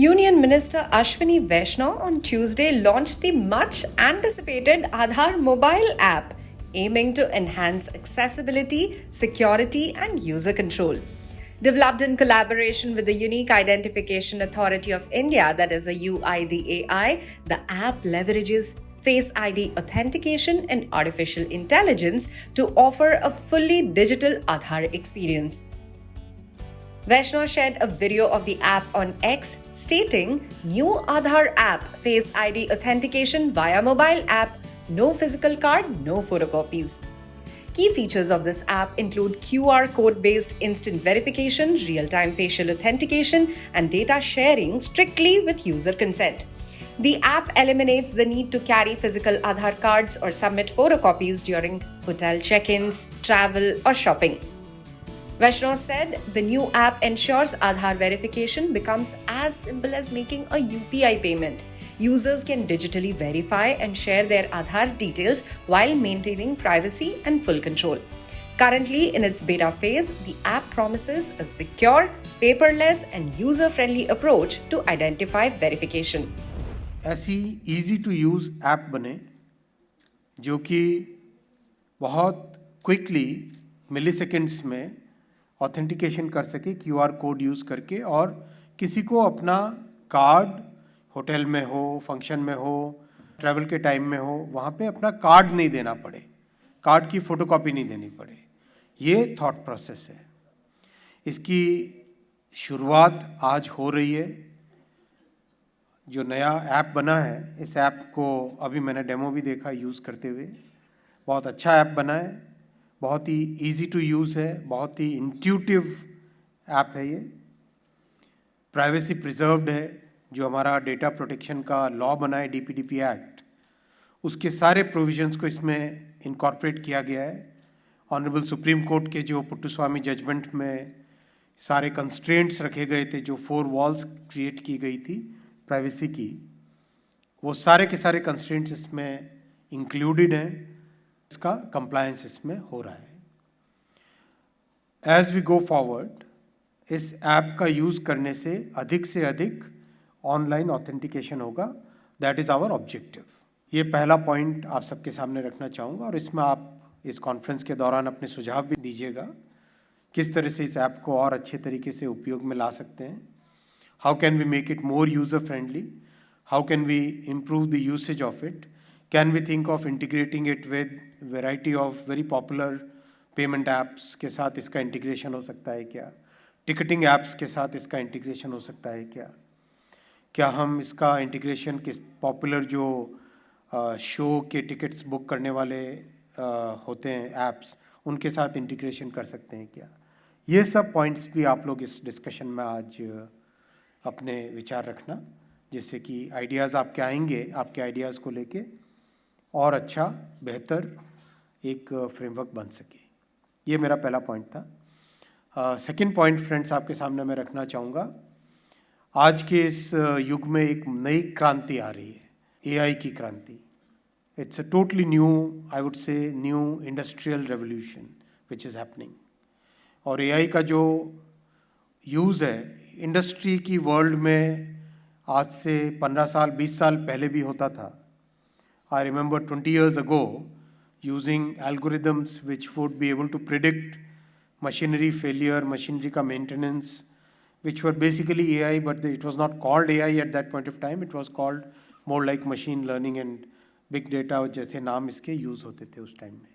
Union Minister Ashwini Vaishnaw on Tuesday launched the much anticipated Aadhaar mobile app, aiming to enhance accessibility, security, and user control. Developed in collaboration with the Unique Identification Authority of India, that is a UIDAI, the app leverages Face ID authentication and artificial intelligence to offer a fully digital Aadhaar experience. Vaishnaw shared a video of the app on X stating, "New Aadhaar app, Face ID authentication via mobile app, no physical card, no photocopies." Key features of this app include QR code-based instant verification, real-time facial authentication, and data sharing strictly with user consent. The app eliminates the need to carry physical Aadhaar cards or submit photocopies during hotel check-ins, travel, or shopping. Vaishnaw said the new app ensures Aadhaar verification becomes as simple as making a UPI payment. Users can digitally verify and share their Aadhaar details while maintaining privacy and full control. Currently, in its beta phase, the app promises a secure, paperless, and user-friendly approach to identify verification. ऐसी easy to use app बने जो कि बहुत quickly मिलीसेकेंड्स में authentication कर सके QR code use करके, और किसी को अपना कार्ड होटल में हो, फंक्शन में हो, ट्रैवल के टाइम में हो, वहाँ पे अपना कार्ड नहीं देना पड़े, कार्ड की फ़ोटोकॉपी नहीं देनी पड़े। ये थॉट प्रोसेस है। इसकी शुरुआत आज हो रही है। जो नया ऐप बना है, इस ऐप को अभी मैंने डेमो भी देखा यूज़ करते हुए। बहुत अच्छा ऐप बना है, बहुत ही इजी टू यूज़ है, बहुत ही इंट्यूटिव ऐप है ये। प्राइवेसी प्रिजर्व्ड है। जो हमारा डेटा प्रोटेक्शन का लॉ बना है, डीपीडीपी एक्ट, उसके सारे प्रोविजंस को इसमें इनकॉर्पोरेट किया गया है। ऑनरेबल सुप्रीम कोर्ट के जो पुट्टुस्वामी जजमेंट में सारे कंस्ट्रेंट्स रखे गए थे, जो 4 वॉल्स क्रिएट की गई थी प्राइवेसी की, वो सारे के सारे कंस्ट्रेंट्स इसमें इंक्लूडेड हैं। इसका कंप्लायंस इसमें हो रहा है। एज वी गो फॉरवर्ड, इस ऐप का यूज़ करने से अधिक ऑनलाइन ऑथेंटिकेशन होगा। That is our objective. ये पहला पॉइंट आप सबके सामने रखना चाहूँगा, और इसमें आप इस कॉन्फ्रेंस के दौरान अपने सुझाव भी दीजिएगा किस तरह से इस ऐप को और अच्छे तरीके से उपयोग में ला सकते हैं। How can we make it more user friendly? How can we improve the usage of it? Can we think of integrating it with variety of very popular payment apps के साथ इसका इंटीग्रेशन हो सकता है क्या? टिकटिंग ऐप्स के साथ इसका इंटीग्रेशन हो सकता है क्या? क्या हम इसका इंटीग्रेशन किस पॉपुलर जो शो के टिकट्स बुक करने वाले होते हैं ऐप्स, उनके साथ इंटीग्रेशन कर सकते हैं क्या? ये सब पॉइंट्स भी आप लोग इस डिस्कशन में आज अपने विचार रखना, जिससे कि आइडियाज़ आपके आएंगे, आपके आइडियाज़ को लेके और अच्छा बेहतर एक फ्रेमवर्क बन सके। ये मेरा पहला पॉइंट था। सेकंड पॉइंट फ्रेंड्स आपके सामने मैं रखना चाहूँगा। आज के इस युग में एक नई क्रांति आ रही है, एआई की क्रांति। It's a totally new, I would say new industrial revolution which is happening. और एआई का जो यूज़ है इंडस्ट्री की वर्ल्ड में आज से 15 साल 20 साल पहले भी होता था। I remember 20 years ago using algorithms which would be able to predict machinery failure, machinery का maintenance, which were basically AI, but it was not called AI at that point of time. It was called more like machine learning and big data जैसे नाम इसके use होते थे उस time में।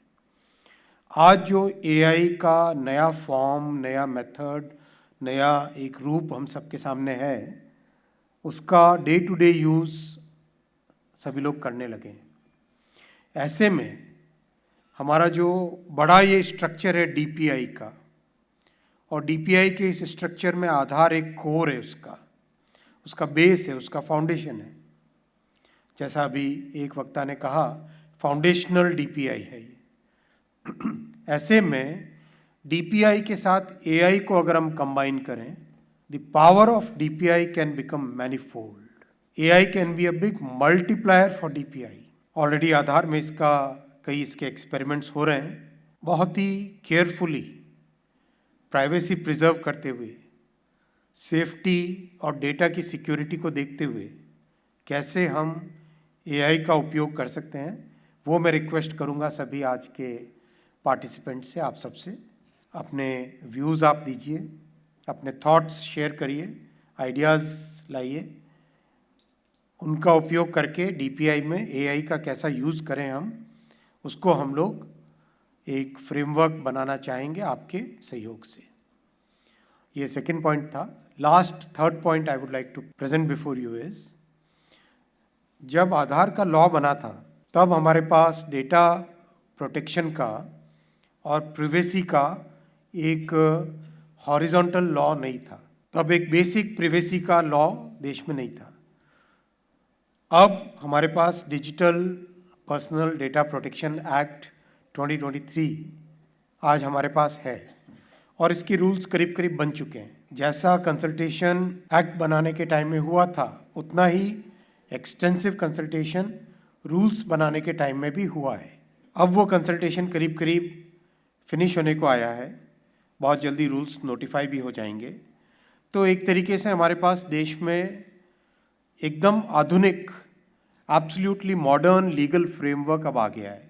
आज जो AI का नया फॉर्म, नया मेथड, नया एक रूप हम सबके सामने है, उसका डे टू डे यूज़ सभी लोग करने लगे हैं। ऐसे में हमारा जो बड़ा ये स्ट्रक्चर है डीपीआई का, और डीपीआई के इस स्ट्रक्चर में आधार एक कोर है, उसका बेस है, उसका फाउंडेशन है। जैसा अभी एक वक्ता ने कहा, फाउंडेशनल डीपीआई है ये। ऐसे में डीपीआई के साथ एआई को अगर हम कंबाइन करें, the power of DPI can become manifold. AI can be a big multiplier for DPI. Already Aadhaar में कई इसके एक्सपेरिमेंट्स हो रहे हैं। बहुत ही केयरफुली प्राइवेसी प्रिजर्व करते हुए सेफ्टी और डेटा की सिक्योरिटी को देखते हुए कैसे हम एआई का उपयोग कर सकते हैं, वो मैं रिक्वेस्ट करूंगा सभी आज के पार्टिसिपेंट से, आप सबसे। अपने व्यूज़ आप दीजिए, अपने थॉट्स शेयर करिए, आइडियाज़ लाइए, उनका उपयोग करके डीपीआई में एआई का कैसा यूज़ करें हम, उसको हम लोग एक फ्रेमवर्क बनाना चाहेंगे आपके सहयोग से। ये सेकंड पॉइंट था। Last third point I would like to present before you is, जब आधार का लॉ बना था तब हमारे पास डेटा प्रोटेक्शन का और प्रिवेसी का एक हॉरिजॉन्टल लॉ नहीं था। तब एक बेसिक प्रिवेसी का लॉ देश में नहीं था। अब हमारे पास digital personal data protection act 2023 आज हमारे पास है और इसके रूल्स करीब करीब बन चुके हैं। जैसा कंसल्टेशन एक्ट बनाने के टाइम में हुआ था, उतना ही एक्सटेंसिव कंसल्टेशन रूल्स बनाने के टाइम में भी हुआ है। अब वो कंसल्टेशन करीब करीब फिनिश होने को आया है, बहुत जल्दी रूल्स नोटिफाई भी हो जाएंगे। तो एक तरीके से हमारे पास देश में एकदम आधुनिक, एब्सोल्युटली मॉडर्न लीगल फ्रेमवर्क अब आ गया है।